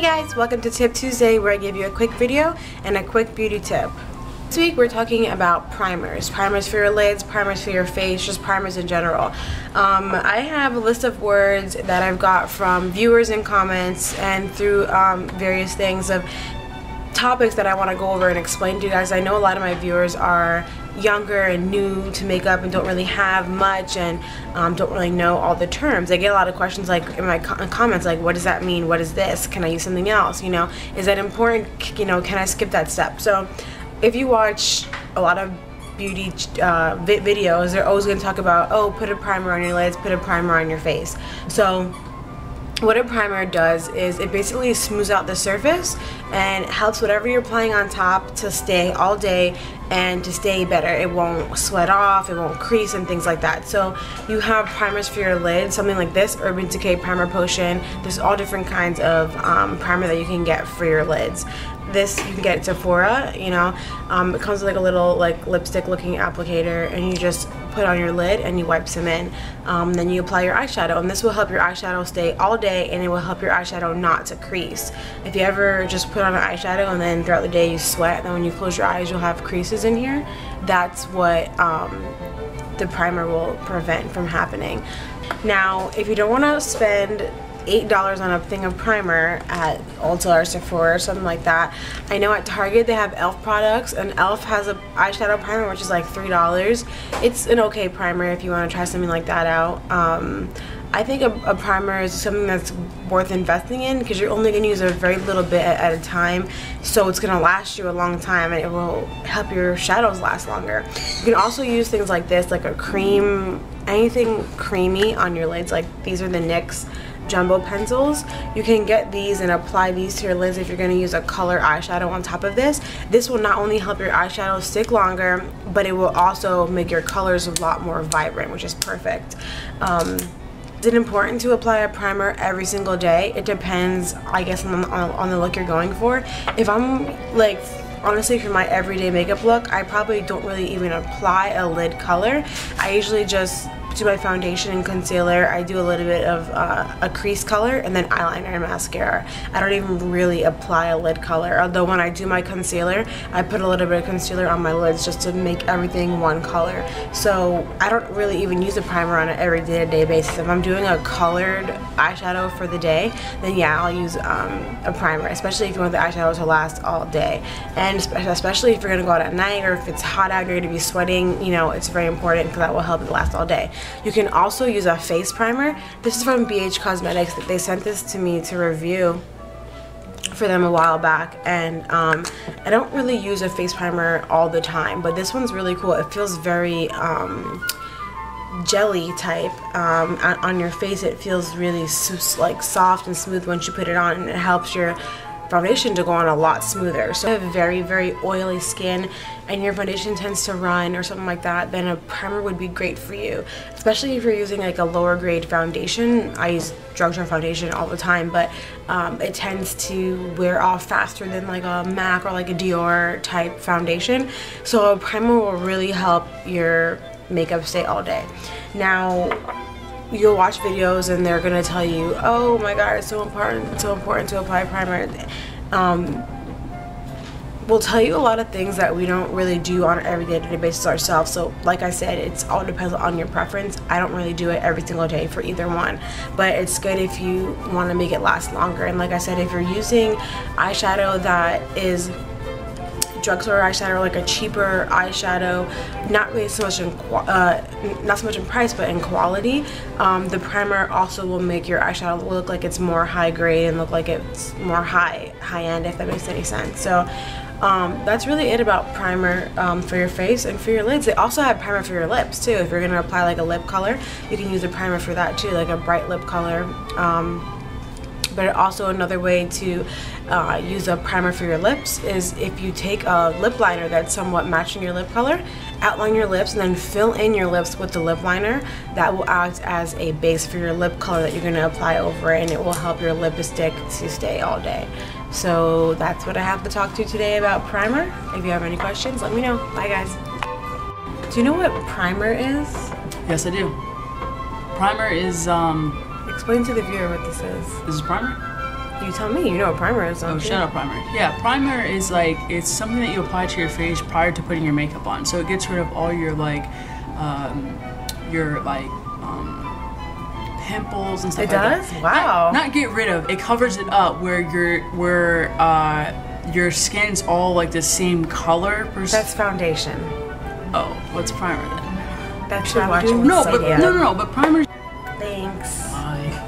guys, welcome to Tip Tuesday, where I give you a quick video and a quick beauty tip. This week we're talking about primers. Primers for your lids, primers for your face, just primers in general. I have a list of words that I've got from viewers and comments and through various things of topics that I want to go over and explain to you guys. I know a lot of my viewers are younger and new to makeup and don't really have much and don't really know all the terms. I get a lot of questions like in my comments like, what does that mean? What is this? Can I use something else? You know, is that important? You know, can I skip that step? So if you watch a lot of beauty videos, they're always going to talk about, oh, put a primer on your lids, put a primer on your face. So what a primer does is it basically smooths out the surface and helps whatever you're applying on top to stay all day and to stay better. It won't sweat off, it won't crease and things like that. So you have primers for your lids, something like this, Urban Decay Primer Potion. There's all different kinds of primer that you can get for your lids. This you can get at Sephora, you know. It comes with like a little like lipstick looking applicator, and you just put on your lid and you wipe some in. Then you apply your eyeshadow, and this will help your eyeshadow stay all day, and it will help your eyeshadow not to crease. If you ever just put on an eyeshadow and then throughout the day you sweat, and then when you close your eyes you'll have creases in here, that's what the primer will prevent from happening. Now, if you don't want to spend $8 on a thing of primer at Ulta or Sephora or something like that, I know at Target they have e.l.f. products, and e.l.f. has a eyeshadow primer which is like $3. It's an okay primer if you want to try something like that out. I think a primer is something that's worth investing in because you're only going to use a very little bit at a time, so it's going to last you a long time and it will help your shadows last longer. You can also use things like this, like a cream, anything creamy on your lids. Like these are the NYX jumbo pencils. You can get these and apply these to your lids if you're going to use a color eyeshadow on top of this. This will not only help your eyeshadow stick longer, but it will also make your colors a lot more vibrant, which is perfect. Is it important to apply a primer every single day? It depends, I guess, on the look you're going for. If I'm like, honestly, for my everyday makeup look, I probably don't really even apply a lid color. I usually just do my foundation and concealer. I do a little bit of a crease color and then eyeliner and mascara. I don't even really apply a lid color, although when I do my concealer I put a little bit of concealer on my lids just to make everything one color. So I don't really even use a primer on an every day-to-day basis. If I'm doing a colored eyeshadow for the day, then yeah, I'll use a primer, especially if you want the eyeshadow to last all day, and especially if you're gonna go out at night or if it's hot out, you're gonna be sweating, you know, it's very important because that will help it last all day. You can also use a face primer. This is from BH Cosmetics. They sent this to me to review for them a while back, and I don't really use a face primer all the time, but this one's really cool. It feels very jelly type on your face. It feels really like soft and smooth once you put it on, and it helps your foundation to go on a lot smoother. So if you have very, very oily skin and your foundation tends to run or something like that, then a primer would be great for you, especially if you're using like a lower grade foundation. I use drugstore foundation all the time, but it tends to wear off faster than like a MAC or like a Dior type foundation. So a primer will really help your makeup stay all day. Now, you'll watch videos and they're gonna tell you, oh my god, it's so important to apply primer. We'll tell you a lot of things that we don't really do on an everyday basis ourselves. So like I said, it's all depends on your preference. I don't really do it every single day for either one, but it's good if you want to make it last longer. And like I said, if you're using eyeshadow that is drugstore eyeshadow, like a cheaper eyeshadow, not really so much in not so much in price, but in quality, the primer also will make your eyeshadow look like it's more high grade and look like it's more high end, if that makes any sense. So that's really it about primer for your face and for your lids. They also have primer for your lips too. If you're gonna apply like a lip color, you can use a primer for that too, like a bright lip color. But also another way to use a primer for your lips is if you take a lip liner that's somewhat matching your lip color, outline your lips, and then fill in your lips with the lip liner. That will act as a base for your lip color that you're going to apply over it, and it will help your lipstick to stay all day. So that's what I have to talk to today about primer. If you have any questions, let me know. Bye guys. Do you know what primer is? Yes, I do. Primer is Explain to the viewer what this is. This is primer? You tell me. You know what primer is, don't Oh, you? shut up, primer. Yeah, primer is like, it's something that you apply to your face prior to putting your makeup on. So it gets rid of all your pimples and stuff It like does? that. Wow. Not get rid of, it covers it up where your skin's all like the same color. That's foundation. Oh, what's primer then? That's what I'm watching. No, but primer. Thanks. Bye.